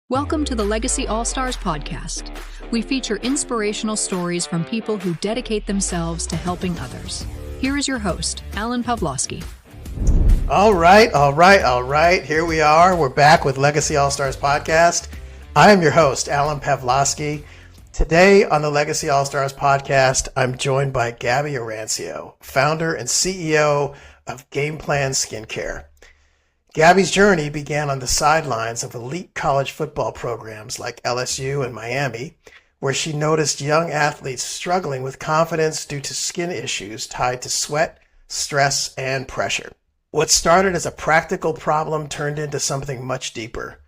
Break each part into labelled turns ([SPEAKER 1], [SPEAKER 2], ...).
[SPEAKER 1] Welcome to the Legacy All-Stars podcast. We feature inspirational stories from people who dedicate themselves to helping others. Here is your host, Alan Pavlosky.
[SPEAKER 2] All right. Here we are. We're back with Legacy All-Stars podcast. I am your host, Alan Pavlosky. Today on the Legacy All-Stars podcast, I'm joined by Gabby Arancio, founder and CEO of Gameplan Skincare. Gabby's journey began on the sidelines of elite college football programs like LSU and Miami, where she noticed young athletes struggling with confidence due to skin issues tied to sweat, stress, and pressure. What started as a practical problem turned into something much deeper.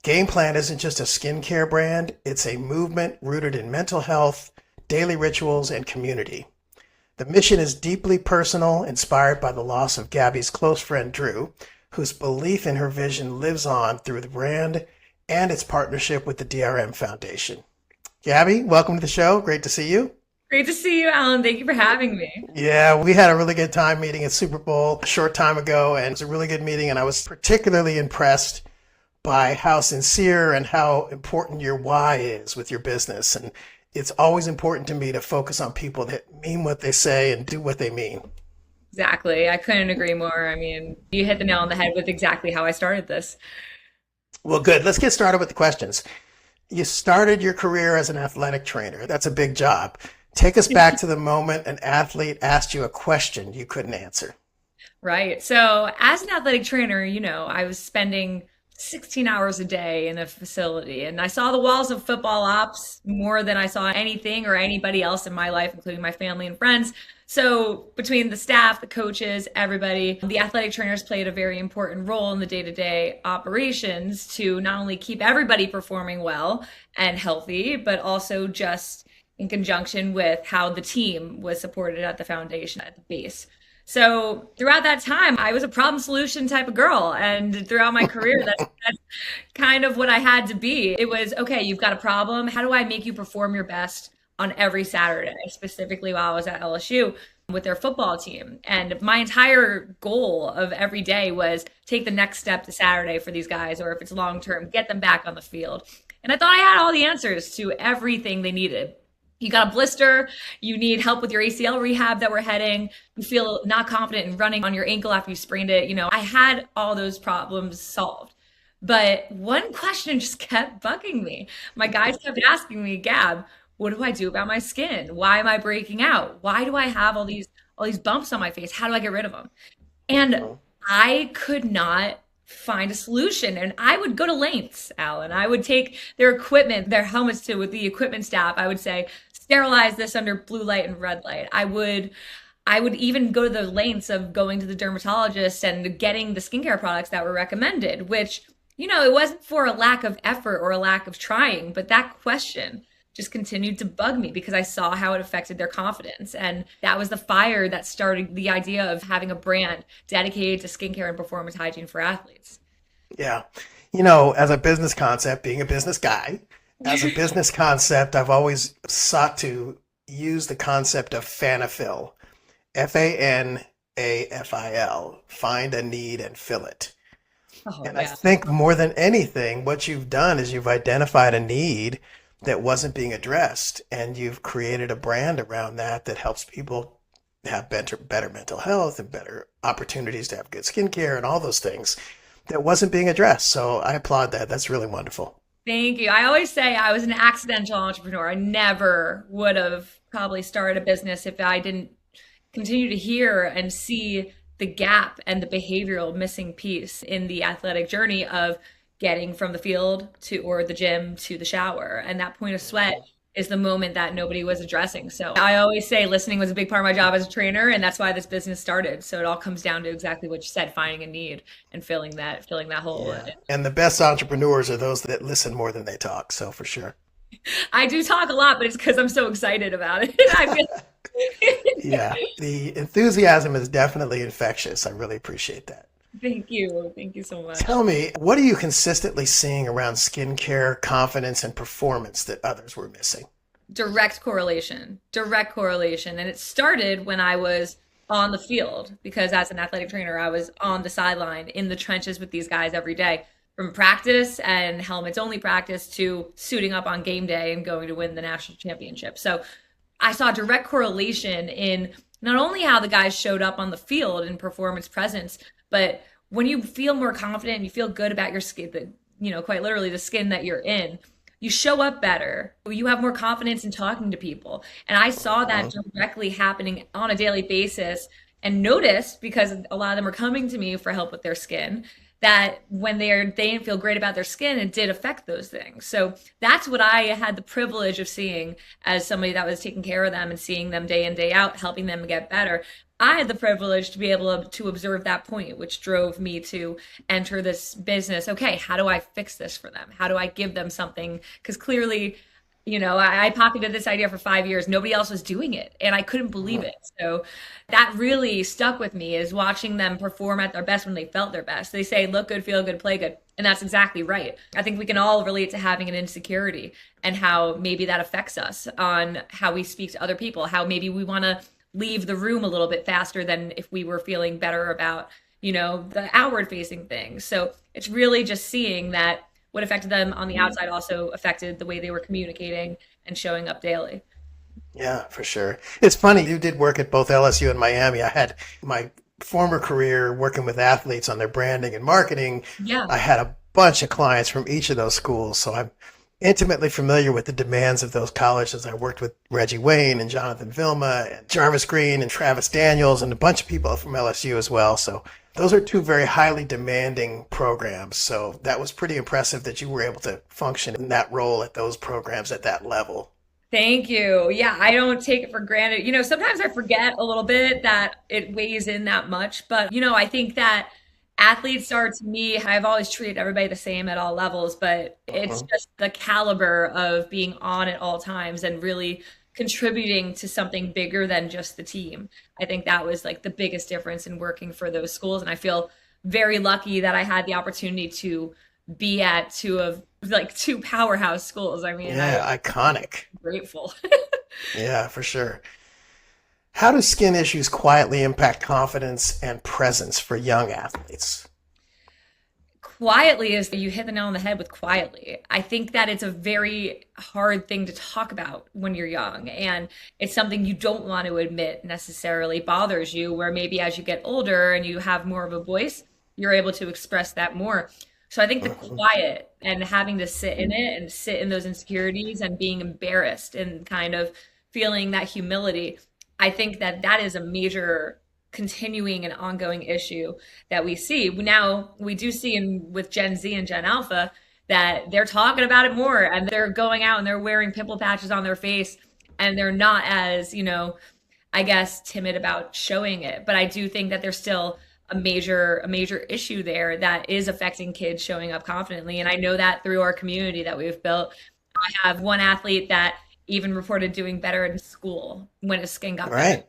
[SPEAKER 2] Gameplan isn't just a skincare brand, it's a movement rooted in mental health, daily rituals, and community. The mission is deeply personal, inspired by the loss of Gabby's close friend Drew, whose belief in her vision lives on through the brand and its partnership with the DRM Foundation. Gabby, welcome to the show. Great to see you.
[SPEAKER 3] Great to see you, Alan. Thank you for having me.
[SPEAKER 2] Yeah, we had a really good time meeting at Super Bowl a short time ago, and it was a really good meeting, and I was particularly impressed by how sincere and how important your why is with your business. And it's always important to me to focus on people that mean what they say and do what they mean.
[SPEAKER 3] Exactly. I couldn't agree more. I mean, you hit the nail on the head with exactly how I started this.
[SPEAKER 2] Well, good. Let's get started with the questions. You started your career as an athletic trainer. That's a big job. Take us back to the moment an athlete asked you a question you couldn't answer.
[SPEAKER 3] Right. So as an athletic trainer, I was spending 16 hours a day in a facility, and I saw the walls of football ops more than I saw anything or anybody else in my life, including my family and friends. So between the staff, the coaches, everybody, the athletic trainers played a very important role in the day-to-day operations to not only keep everybody performing well and healthy, but also just in conjunction with how the team was supported at the foundation, at the base. So throughout that time, I was a problem solution type of girl. And throughout my career, that's kind of what I had to be. It was, okay, you've got a problem. How do I make you perform your best on every Saturday, specifically while I was at LSU with their football team? And my entire goal of every day was take the next step to Saturday for these guys, or if it's long term, get them back on the field. And I thought I had all the answers to everything they needed. You got a blister, you need help with your ACL rehab that we're heading, you feel not confident in running on your ankle after you sprained it. I had all those problems solved. But one question just kept bugging me. My guys kept asking me, Gab, what do I do about my skin? Why am I breaking out? Why do I have all these bumps on my face? How do I get rid of them? And I could not find a solution. And I would go to lengths, Alan. I would take their equipment, their helmets with the equipment staff. I would say, sterilize this under blue light and red light. I would even go to the lengths of going to the dermatologist and getting the skincare products that were recommended, which, it wasn't for a lack of effort or a lack of trying, but that question just continued to bug me because I saw how it affected their confidence. And that was the fire that started the idea of having a brand dedicated to skincare and performance hygiene for athletes.
[SPEAKER 2] Yeah. As a business concept, being a business guy, as a business concept, I've always sought to use the concept of FANAFIL, FANAFIL, find a need and fill it. I think more than anything, what you've done is you've identified a need that wasn't being addressed, and you've created a brand around that helps people have better mental health and better opportunities to have good skincare and all those things that wasn't being addressed. So I applaud that. That's really wonderful.
[SPEAKER 3] Thank you. I always say I was an accidental entrepreneur. I never would have probably started a business if I didn't continue to hear and see the gap and the behavioral missing piece in the athletic journey of getting from the field or the gym to the shower. And that point of sweat is the moment that nobody was addressing. So I always say listening was a big part of my job as a trainer, and that's why this business started. So it all comes down to exactly what you said, finding a need and filling that hole.
[SPEAKER 2] Yeah. And the best entrepreneurs are those that listen more than they talk. So for sure.
[SPEAKER 3] I do talk a lot, but it's because I'm so excited about it.
[SPEAKER 2] Yeah, the enthusiasm is definitely infectious. I really appreciate that.
[SPEAKER 3] Thank you. Thank you so much.
[SPEAKER 2] Tell me, what are you consistently seeing around skincare, confidence, and performance that others were missing?
[SPEAKER 3] Direct correlation. And it started when I was on the field, because as an athletic trainer, I was on the sideline in the trenches with these guys every day. from practice and helmets only practice to suiting up on game day and going to win the national championship. So I saw direct correlation in not only how the guys showed up on the field and performance presence, but when you feel more confident and you feel good about your skin, quite literally the skin that you're in, you show up better. You have more confidence in talking to people. And I saw that directly happening on a daily basis and noticed, because a lot of them were coming to me for help with their skin, that when they didn't feel great about their skin, it did affect those things. So that's what I had the privilege of seeing as somebody that was taking care of them and seeing them day in, day out, helping them get better. I had the privilege to be able to observe that point, which drove me to enter this business. Okay, how do I fix this for them? How do I give them something? Because clearly, I pocketed this idea for 5 years. Nobody else was doing it, and I couldn't believe it. So that really stuck with me, is watching them perform at their best when they felt their best. They say, look good, feel good, play good. And that's exactly right. I think we can all relate to having an insecurity and how maybe that affects us on how we speak to other people, how maybe we want to leave the room a little bit faster than if we were feeling better about, the outward facing things. So it's really just seeing that what affected them on the outside also affected the way they were communicating and showing up daily.
[SPEAKER 2] Yeah, for sure. It's funny, you did work at both LSU and Miami. I had my former career working with athletes on their branding and marketing.
[SPEAKER 3] Yeah.
[SPEAKER 2] I had a bunch of clients from each of those schools, so I'm intimately familiar with the demands of those colleges. I worked with Reggie Wayne and Jonathan Vilma and Jarvis Green and Travis Daniels and a bunch of people from LSU as well. So those are two very highly demanding programs. So that was pretty impressive that you were able to function in that role at those programs at that level.
[SPEAKER 3] Thank you. Yeah, I don't take it for granted. Sometimes I forget a little bit that it weighs in that much, but I think that athletes are, to me, I've always treated everybody the same at all levels, but it's just the caliber of being on at all times and really contributing to something bigger than just the team. I think that was like the biggest difference in working for those schools. And I feel very lucky that I had the opportunity to be at two powerhouse schools. I mean,
[SPEAKER 2] Yeah, iconic.
[SPEAKER 3] I'm grateful.
[SPEAKER 2] Yeah, for sure. How do skin issues quietly impact confidence and presence for young athletes?
[SPEAKER 3] Quietly is, you hit the nail on the head with quietly. I think that it's a very hard thing to talk about when you're young, and it's something you don't want to admit necessarily bothers you, where maybe as you get older and you have more of a voice, you're able to express that more. So I think the quiet and having to sit in it and sit in those insecurities and being embarrassed and kind of feeling that humility, I think that that is a major continuing and ongoing issue that we see. Now, we do see with Gen Z and Gen Alpha that they're talking about it more, and they're going out and they're wearing pimple patches on their face, and they're not as, I guess, timid about showing it. But I do think that there's still a major issue there that is affecting kids showing up confidently. And I know that through our community that we've built. I have one athlete that even reported doing better in school when his skin got better.
[SPEAKER 2] Right.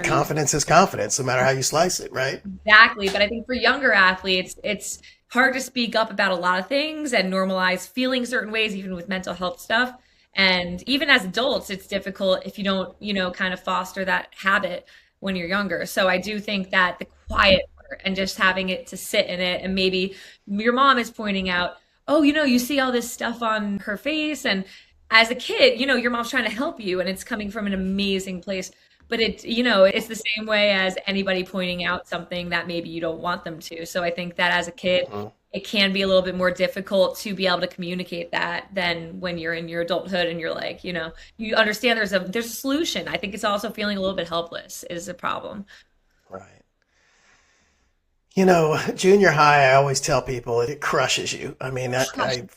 [SPEAKER 2] Confidence is confidence, no matter how you slice it, right?
[SPEAKER 3] Exactly. But I think for younger athletes, it's hard to speak up about a lot of things and normalize feeling certain ways, even with mental health stuff. And even as adults, it's difficult if you don't, kind of foster that habit when you're younger. So I do think that the quiet part and just having it to sit in it, and maybe your mom is pointing out, oh, you see all this stuff on her face. And as a kid, your mom's trying to help you, and it's coming from an amazing place. But it's the same way as anybody pointing out something that maybe you don't want them to. So I think that as a kid, it can be a little bit more difficult to be able to communicate that than when you're in your adulthood and you're like, you understand there's a solution. I think it's also feeling a little bit helpless is a problem.
[SPEAKER 2] Right. Junior high, I always tell people it crushes you. I mean, I've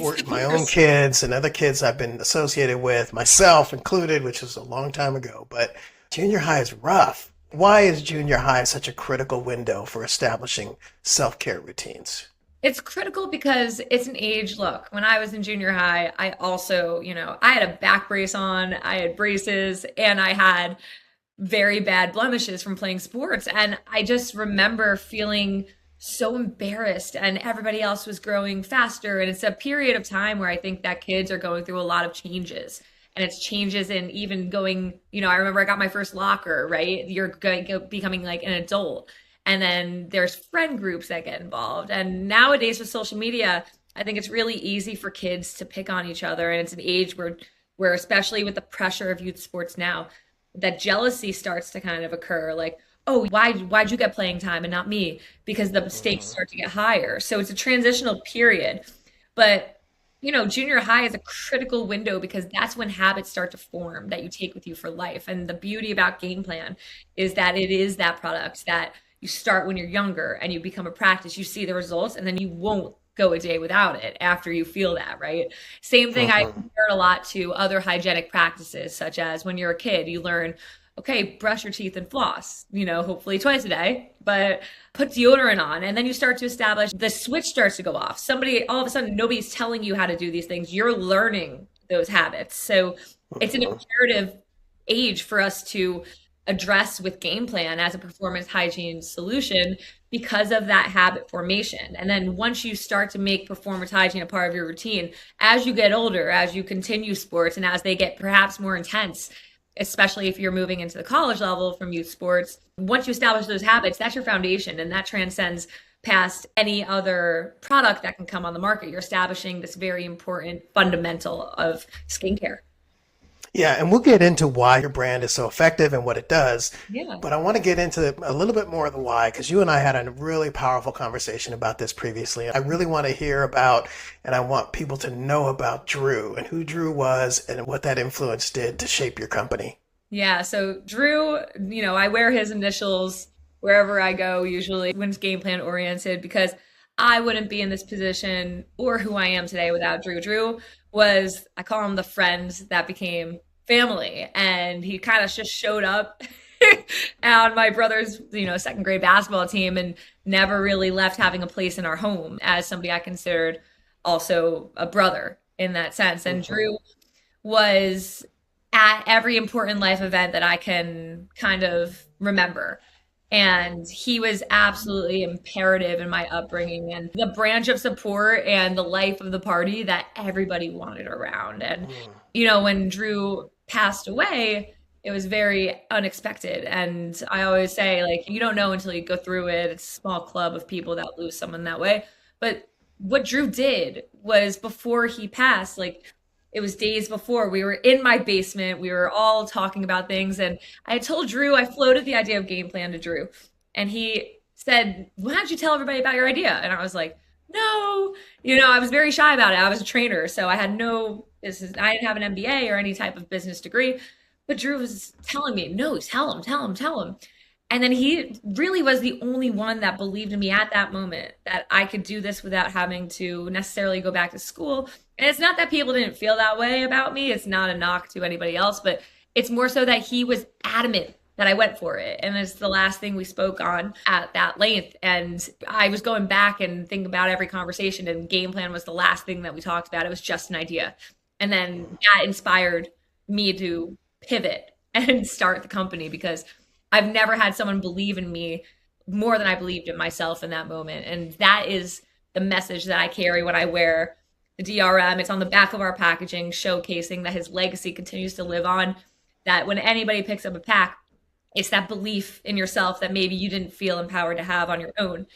[SPEAKER 2] worked with my own kids and other kids I've been associated with, myself included, which was a long time ago. But junior high is rough. Why is junior high such a critical window for establishing self-care routines?
[SPEAKER 3] It's critical because it's an age. Look, when I was in junior high, I also, I had a back brace on, I had braces, and I had very bad blemishes from playing sports. And I just remember feeling so embarrassed, and everybody else was growing faster. And it's a period of time where I think that kids are going through a lot of changes. And it's changes in even going, I remember I got my first locker, right? You're becoming like an adult. And then there's friend groups that get involved. And nowadays with social media, I think it's really easy for kids to pick on each other. And it's an age where especially with the pressure of youth sports now, that jealousy starts to kind of occur. Like, oh, why'd you get playing time and not me? Because the stakes start to get higher. So it's a transitional period. But junior high is a critical window because that's when habits start to form that you take with you for life. And the beauty about Game Plan is that it is that product that you start when you're younger and you become a practice. You see the results and then you won't go a day without it after you feel that, right? Same thing, I compare it a lot to other hygienic practices, such as when you're a kid, you learn, okay, brush your teeth and floss, hopefully twice a day, but put deodorant on. And then you start to establish the switch starts to go off. Somebody, all of a sudden, nobody's telling you how to do these things. You're learning those habits. So it's an imperative age for us to address with Game Plan as a performance hygiene solution because of that habit formation. And then once you start to make performance hygiene a part of your routine, as you get older, as you continue sports, and as they get perhaps more intense, especially if you're moving into the college level from youth sports, once you establish those habits, that's your foundation, and that transcends past any other product that can come on the market. You're establishing this very important fundamental of skincare.
[SPEAKER 2] Yeah, and we'll get into why your brand is so effective and what it does.
[SPEAKER 3] Yeah.
[SPEAKER 2] But I want to get into a little bit more of the why, because you and I had a really powerful conversation about this previously. I really want to hear about, and I want people to know about Drew and who Drew was and what that influence did to shape your company.
[SPEAKER 3] Yeah, so Drew, I wear his initials wherever I go, usually when it's Game Plan oriented, because I wouldn't be in this position or who I am today without Drew. Drew was, I call him the friend that became family, and he kind of just showed up on my brother's, second grade basketball team and never really left having a place in our home as somebody I considered also a brother in that sense. And Drew was at every important life event that I can kind of remember. And he was absolutely imperative in my upbringing and the branch of support and the life of the party that everybody wanted around. And, when Drew passed away, it was very unexpected. And I always say, like, you don't know until you go through it. It's a small club of people that lose someone that way. But what Drew did was before he passed, like, it was days before, we were in my basement. We were all talking about things. And I told Drew, I floated the idea of Game Plan to Drew. And he said, why don't you tell everybody about your idea? And I was like, no, I was very shy about it. I was a trainer. So I had I didn't have an MBA or any type of business degree. But Drew was telling me, no, tell him. And then he really was the only one that believed in me at that moment that I could do this without having to necessarily go back to school. And it's not that people didn't feel that way about me. It's not a knock to anybody else, but it's more so that he was adamant that I went for it. And it's the last thing we spoke on at that length. And I was going back and thinking about every conversation, and Game Plan was the last thing that we talked about. It was just an idea. And then that inspired me to pivot and start the company, because I've never had someone believe in me more than I believed in myself in that moment. And that is the message that I carry when I wear the DRM. It's on the back of our packaging, showcasing that his legacy continues to live on, that when anybody picks up a pack, it's that belief in yourself that maybe you didn't feel empowered to have on your own.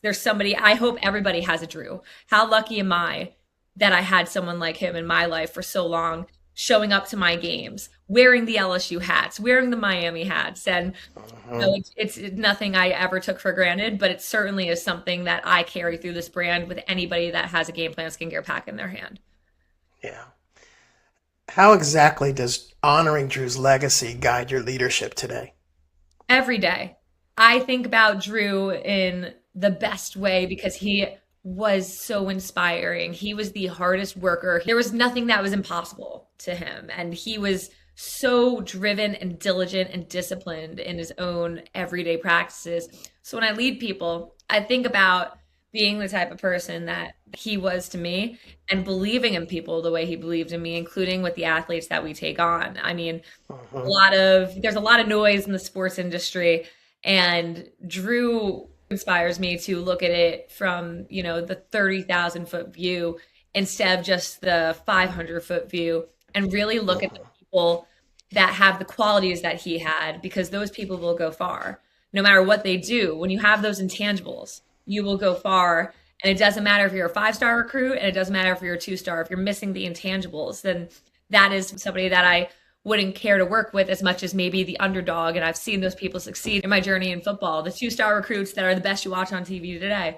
[SPEAKER 3] There's somebody, I hope everybody has a Drew. How lucky am I that I had someone like him in my life for so long, showing up to my games, wearing the LSU hats, wearing the Miami hats. And it's nothing I ever took for granted, but it certainly is something that I carry through this brand with anybody that has a Game Plan skincare pack in their hand.
[SPEAKER 2] Yeah. How exactly does honoring Drew's legacy guide your leadership today?
[SPEAKER 3] Every day. I think about Drew in the best way because he was so inspiring. He was the hardest worker. There was nothing that was impossible to him. And he was so driven and diligent and disciplined in his own everyday practices. So when I lead people, I think about being the type of person that he was to me and believing in people the way he believed in me, including with the athletes that we take on. I mean, there's a lot of noise in the sports industry, and Drew inspires me to look at it from, the 30,000-foot view instead of just the 500-foot view, and really look at the people that have the qualities that he had, because those people will go far. no matter what they do, when you have those intangibles, you will go far. And it doesn't matter if you're a 5-star recruit, and it doesn't matter if you're a 2-star. If you're missing the intangibles, then that is somebody that I wouldn't care to work with as much as maybe the underdog. And I've seen those people succeed in my journey in football, the 2-star recruits that are the best you watch on TV today.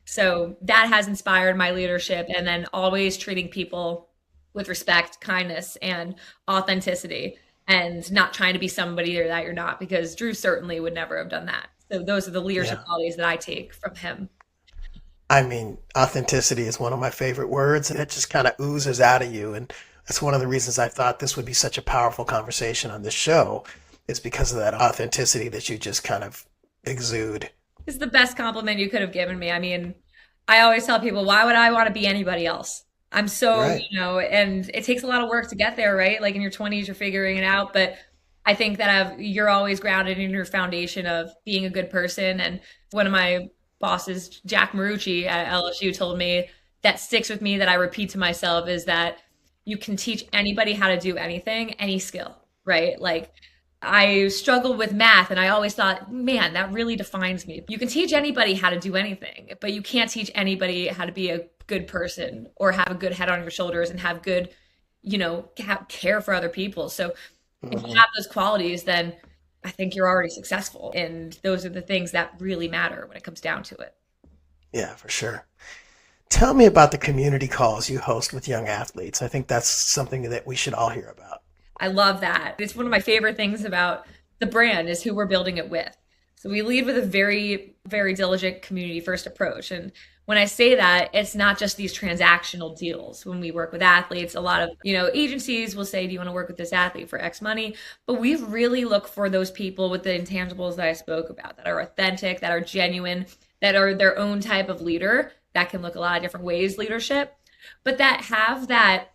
[SPEAKER 3] So that has inspired my leadership, and then always treating people with respect, kindness, and authenticity, and not trying to be somebody that you're not, because Drew certainly would never have done that. So those are the leadership qualities that I take from him.
[SPEAKER 2] I mean, authenticity is one of my favorite words, and it just kind of oozes out of you. And that's one of the reasons I thought this would be such a powerful conversation on this show, is because of that authenticity that you just kind of exude.
[SPEAKER 3] It's the best compliment you could have given me. I mean, I always tell people, why would I want to be anybody else? I'm so,
[SPEAKER 2] Right.
[SPEAKER 3] And it takes a lot of work to get there, right? Like in your 20s, you're figuring it out. But I think that you're always grounded in your foundation of being a good person. And one of my bosses, Jack Marucci at LSU, told me that sticks with me, that I repeat to myself, is that you can teach anybody how to do anything, any skill, right? Like I struggled with math, and I always thought, man, that really defines me. You can teach anybody how to do anything, but you can't teach anybody how to be a good person or have a good head on your shoulders and have good, care for other people. So if you have those qualities, then I think you're already successful. And those are the things that really matter when it comes down to it.
[SPEAKER 2] Yeah, for sure. Tell me about the community calls you host with young athletes. I think that's something that we should all hear about.
[SPEAKER 3] I love that. It's one of my favorite things about the brand is who we're building it with. So we lead with a very, very diligent community first approach. And when I say that, it's not just these transactional deals. When we work with athletes, a lot of, agencies will say, do you want to work with this athlete for X money? But we really look for those people with the intangibles that I spoke about, that are authentic, that are genuine, that are their own type of leader. That can look a lot of different ways, leadership, but that have that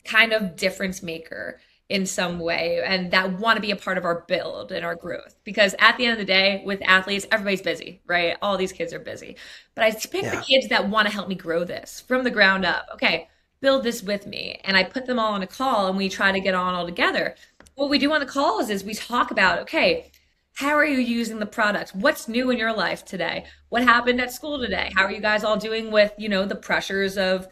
[SPEAKER 3] kind of difference maker in some way, and that want to be a part of our build and our growth. Because at the end of the day, with athletes, everybody's busy, right? All these kids are busy. But I pick the kids that want to help me grow this from the ground up. Okay, build this with me. And I put them all on a call, and we try to get on all together. What we do on the calls is we talk about, okay, how are you using the product? What's new in your life today? What happened at school today? How are you guys all doing with, the pressures of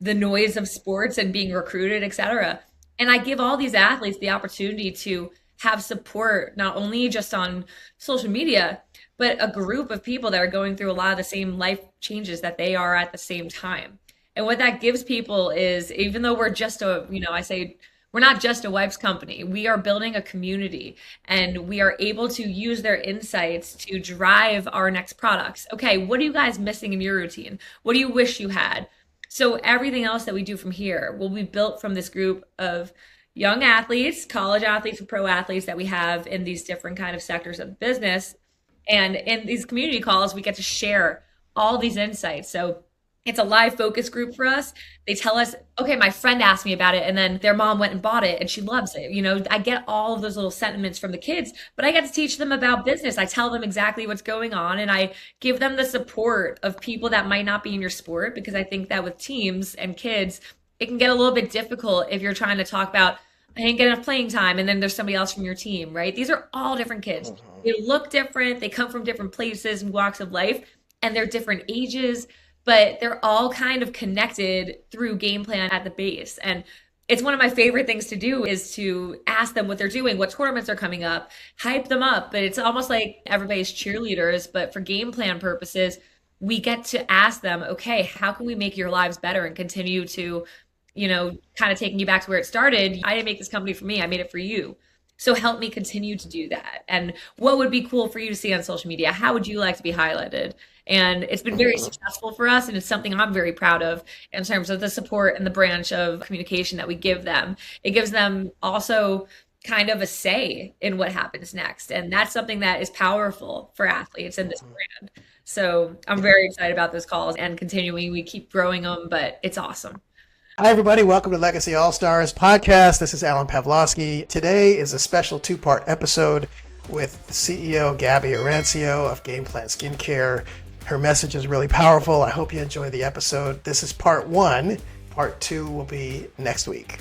[SPEAKER 3] the noise of sports and being recruited, et cetera? And I give all these athletes the opportunity to have support, not only just on social media, but a group of people that are going through a lot of the same life changes that they are at the same time. And what that gives people is, even though we're just I say, we're not just a wipes company. We are building a community, and we are able to use their insights to drive our next products. Okay, what are you guys missing in your routine? What do you wish you had? So everything else that we do from here will be built from this group of young athletes, college athletes, and pro athletes that we have in these different kind of sectors of business. And in these community calls, we get to share all these insights. So it's a live focus group for us. They tell us, okay, my friend asked me about it, and then their mom went and bought it and she loves it. I get all of those little sentiments from the kids, but I get to teach them about business. I tell them exactly what's going on, and I give them the support of people that might not be in your sport, because I think that with teams and kids, it can get a little bit difficult if you're trying to talk about, I didn't get enough playing time, and then there's somebody else from your team, right? These are all different kids. They look different. They come from different places and walks of life, and they're different ages, but they're all kind of connected through game plan at the base. And it's one of my favorite things to do is to ask them what they're doing, what tournaments are coming up, hype them up. But it's almost like everybody's cheerleaders, but for game plan purposes, we get to ask them, okay, how can we make your lives better and continue to, kind of taking you back to where it started. I didn't make this company for me, I made it for you. So help me continue to do that. And what would be cool for you to see on social media? How would you like to be highlighted? And it's been very successful for us. And it's something I'm very proud of in terms of the support and the branch of communication that we give them. It gives them also kind of a say in what happens next. And that's something that is powerful for athletes in this brand. So I'm very excited about those calls and continuing. We keep growing them, but it's awesome.
[SPEAKER 2] Hi, everybody. Welcome to Legacy All-Stars podcast. This is Alan Pavlosky. Today is a special two-part episode with CEO Gabby Arancio of Gameplan Skincare. Her message is really powerful. I hope you enjoy the episode. This is part one. Part two will be next week.